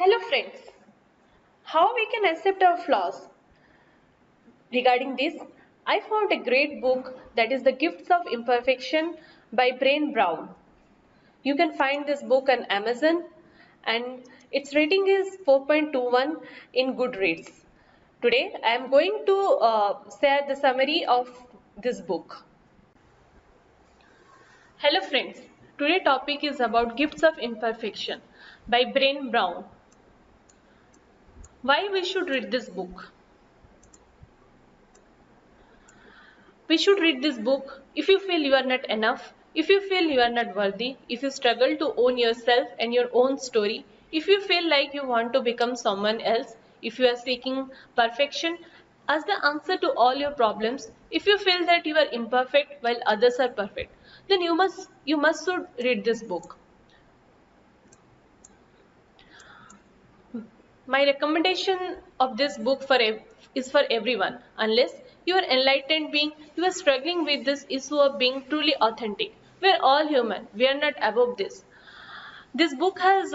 Hello friends, how we can accept our flaws? Regarding this, I found a great book that is The Gifts of Imperfection by Brené Brown. You can find this book on Amazon and its rating is 4.21 in Goodreads. Today I am going to share the summary of this book. Hello friends, today's topic is about Gifts of Imperfection by Brené Brown. Why we should read this book? We should read this book if you feel you are not enough, if you feel you are not worthy, if you struggle to own yourself and your own story, if you feel like you want to become someone else, if you are seeking perfection as the answer to all your problems, if you feel that you are imperfect while others are perfect, then you must should read this book. My recommendation of this book is for everyone. Unless you are enlightened being, you are struggling with this issue of being truly authentic. We are all human. We are not above this. This book has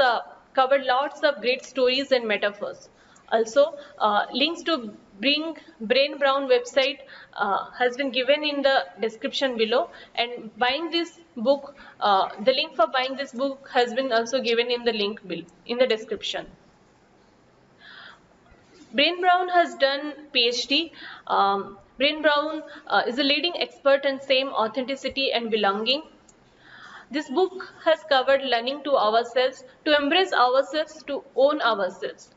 covered lots of great stories and metaphors. Also, links to Brené Brown website has been given in the description below. And buying this book, the link for buying this book has been also given in the link below in the description. Brené Brown has done PhD. Brené Brown is a leading expert in same authenticity and belonging. This book has covered learning to ourselves, to embrace ourselves, to own ourselves.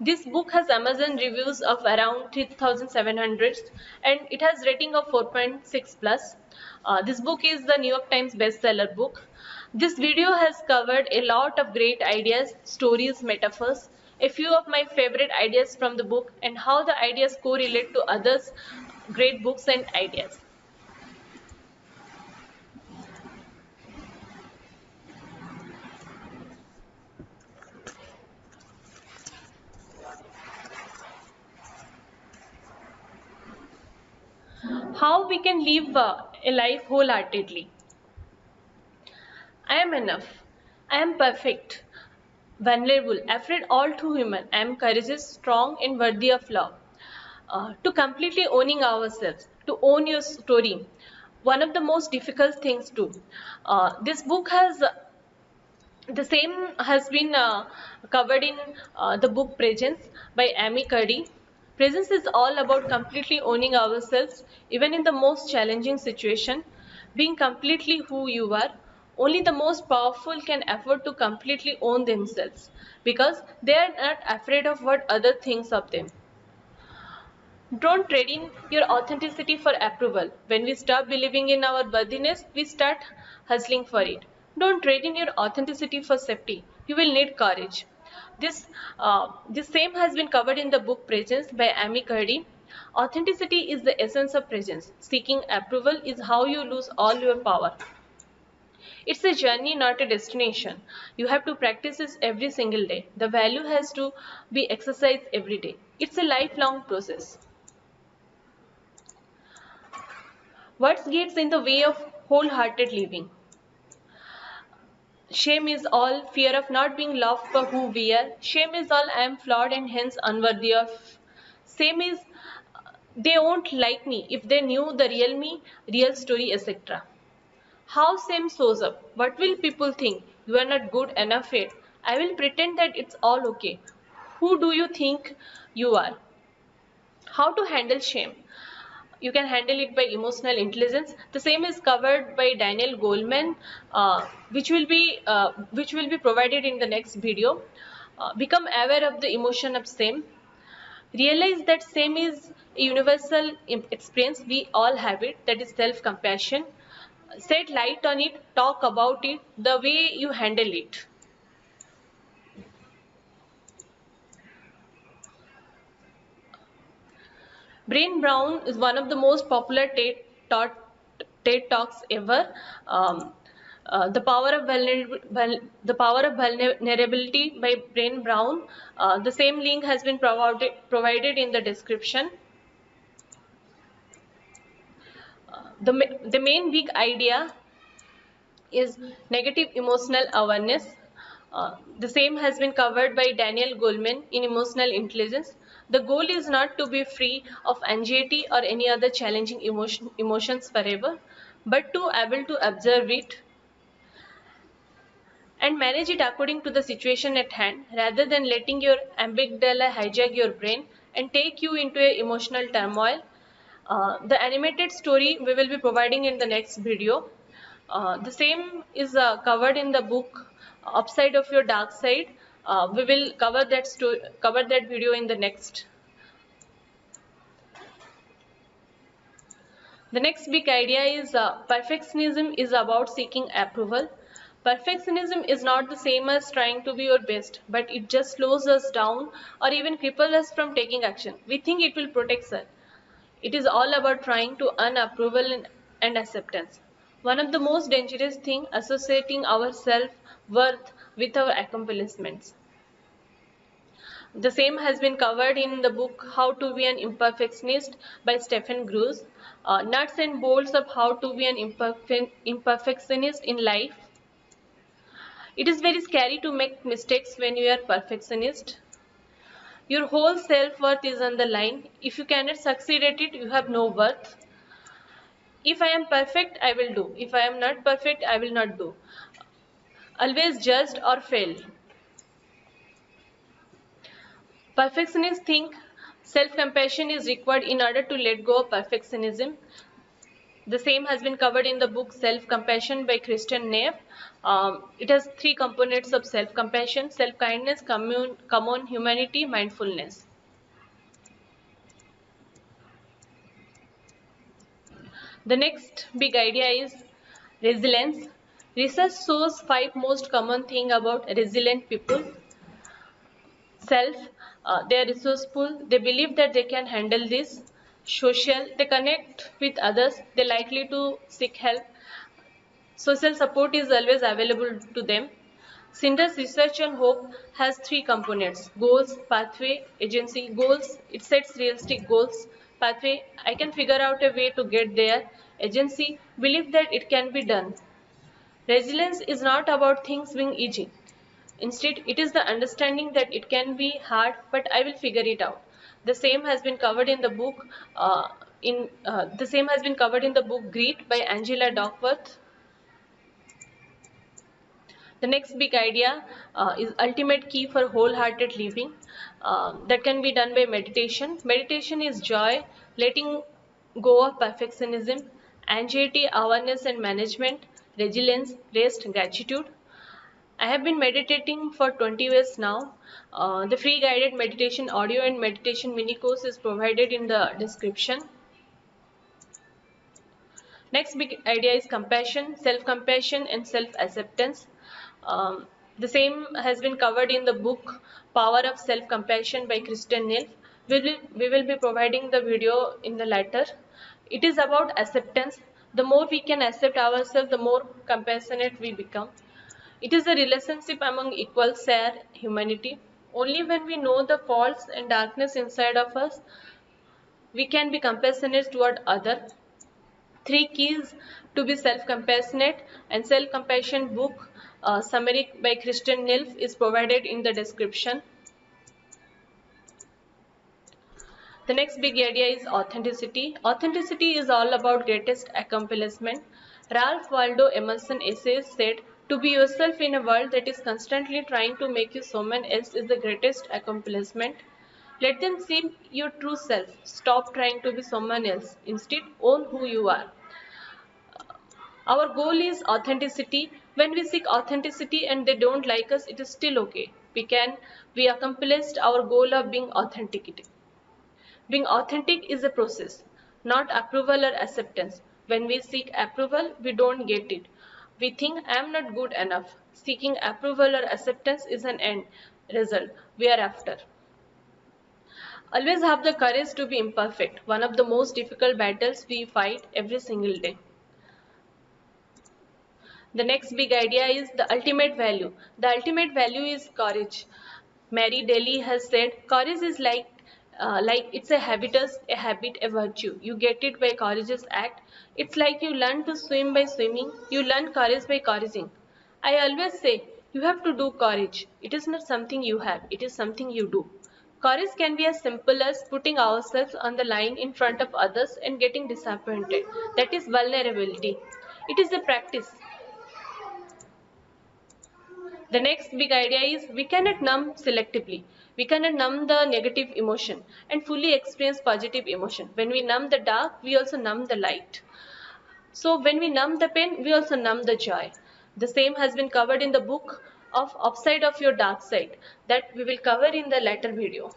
This book has Amazon reviews of around 3,700 and it has rating of 4.6 plus. This book is the New York Times bestseller book. This video has covered a lot of great ideas, stories, metaphors, a few of my favorite ideas from the book and how the ideas correlate to others' great books and ideas. How we can live a life wholeheartedly. I am enough. I am perfect, vulnerable, afraid, all too human. I am courageous, strong, and worthy of love. To completely owning ourselves, to own your story, one of the most difficult things to. This book has the same has been covered in the book Presence by Amy Cuddy. Presence is all about completely owning ourselves, even in the most challenging situation, being completely who you are. Only the most powerful can afford to completely own themselves because they are not afraid of what other thinks of them. Don't trade in your authenticity for approval. When we stop believing in our worthiness, we start hustling for it. Don't trade in your authenticity for safety. You will need courage. This same has been covered in the book Presence by Amy Cuddy. Authenticity is the essence of presence. Seeking approval is how you lose all your power. It's a journey, not a destination. You have to practice this every single day. The value has to be exercised every day. It's a lifelong process. What gets in the way of wholehearted living? Shame is all, fear of not being loved for who we are. Shame is all, I am flawed and hence unworthy of. Shame is, they won't like me if they knew the real me, real story, etc. How shame shows up? What will people think? You are not good enough yet. I will pretend that it's all okay. Who do you think you are? How to handle shame? You can handle it by emotional intelligence. The same is covered by Daniel Goleman, which will be provided in the next video. Become aware of the emotion of shame. Realize that shame is a universal experience. We all have it. That is self-compassion. Set light on it. Talk about it. The way you handle it. Brené Brown is one of the most popular TED Talks ever. The power of vulnerability by Brené Brown. The same link has been provided in the description. The main big idea is negative emotional awareness. The same has been covered by Daniel Goleman in Emotional Intelligence. The goal is not to be free of anxiety or any other challenging emotions forever, but to able to observe it and manage it according to the situation at hand rather than letting your amygdala hijack your brain and take you into a emotional turmoil. The animated story we will be providing in the next video. The same is covered in the book Upside of Your Dark Side. We will cover that video in the next. The next big idea is perfectionism is about seeking approval. Perfectionism is not the same as trying to be your best, but it just slows us down or even cripples us from taking action. We think it will protect us. It is all about trying to earn approval and acceptance. One of the most dangerous things associating our self-worth with our accomplishments. The same has been covered in the book How to Be an Imperfectionist by Stephen Gruss. Nuts and bolts of how to be an imperfectionist in life. It is very scary to make mistakes when you are perfectionist. Your whole self-worth is on the line. If you cannot succeed at it, you have no worth. If I am perfect, I will do. If I am not perfect, I will not do. Always judged or fail. Perfectionists think self-compassion is required in order to let go of perfectionism. The same has been covered in the book Self-Compassion by Christian Neff. It has three components of self-compassion: self-kindness, common humanity, mindfulness. The next big idea is resilience. Research shows 5 most common things about resilient people. Self, they are resourceful, they believe that they can handle this. Social, they connect with others, they likely to seek help. Social support is always available to them. Cinder's research on hope has 3 components: goals, pathway, agency. Goals, it sets realistic goals. Pathway, I can figure out a way to get there. Agency, believe that it can be done. Resilience is not about things being easy. Instead, it is the understanding that it can be hard, but I will figure it out. The same has been covered in the book. The same has been covered in the book Greed by Angela Duckworth. The next big idea is ultimate key for wholehearted living. That can be done by meditation. Meditation is joy, letting go of perfectionism, anxiety, awareness and management, resilience, rest, gratitude. I have been meditating for 20 years now. The free guided meditation audio and meditation mini course is provided in the description. Next big idea is compassion, self-compassion and self-acceptance. The same has been covered in the book Power of Self-Compassion by Kristen Neff. We will be providing the video in the latter. It is about acceptance. The more we can accept ourselves, the more compassionate we become. It is a relationship among equals, share humanity. Only when we know the faults and darkness inside of us, we can be compassionate toward others. 3 keys to be self-compassionate and self-compassion book summary by Kristen Neff is provided in the description. The next big idea is authenticity. Authenticity is all about greatest accomplishment. Ralph Waldo Emerson essays said, to be yourself in a world that is constantly trying to make you someone else is the greatest accomplishment. Let them see your true self. Stop trying to be someone else. Instead, own who you are. Our goal is authenticity. When we seek authenticity and they don't like us, it is still okay. We accomplished our goal of being authentic. Being authentic is a process, not approval or acceptance. When we seek approval, we don't get it. We think I am not good enough. Seeking approval or acceptance is an end result we are after. Always have the courage to be imperfect, one of the most difficult battles we fight every single day. The next big idea is the ultimate value. The ultimate value is courage. Mary Daly has said, courage is like it's a habitus, a habit, a virtue. You get it by courageous act. It's like you learn to swim by swimming. You learn courage by couraging. I always say, You have to do courage. It is not something you have, it is something you do. Courage can be as simple as putting ourselves on the line in front of others and getting disappointed. That is vulnerability. It is a practice. The next big idea is we cannot numb selectively. We cannot numb the negative emotion and fully experience positive emotion. When we numb the dark, we also numb the light. So when we numb the pain, we also numb the joy. The same has been covered in the book of Upside of Your Dark Side that we will cover in the later video.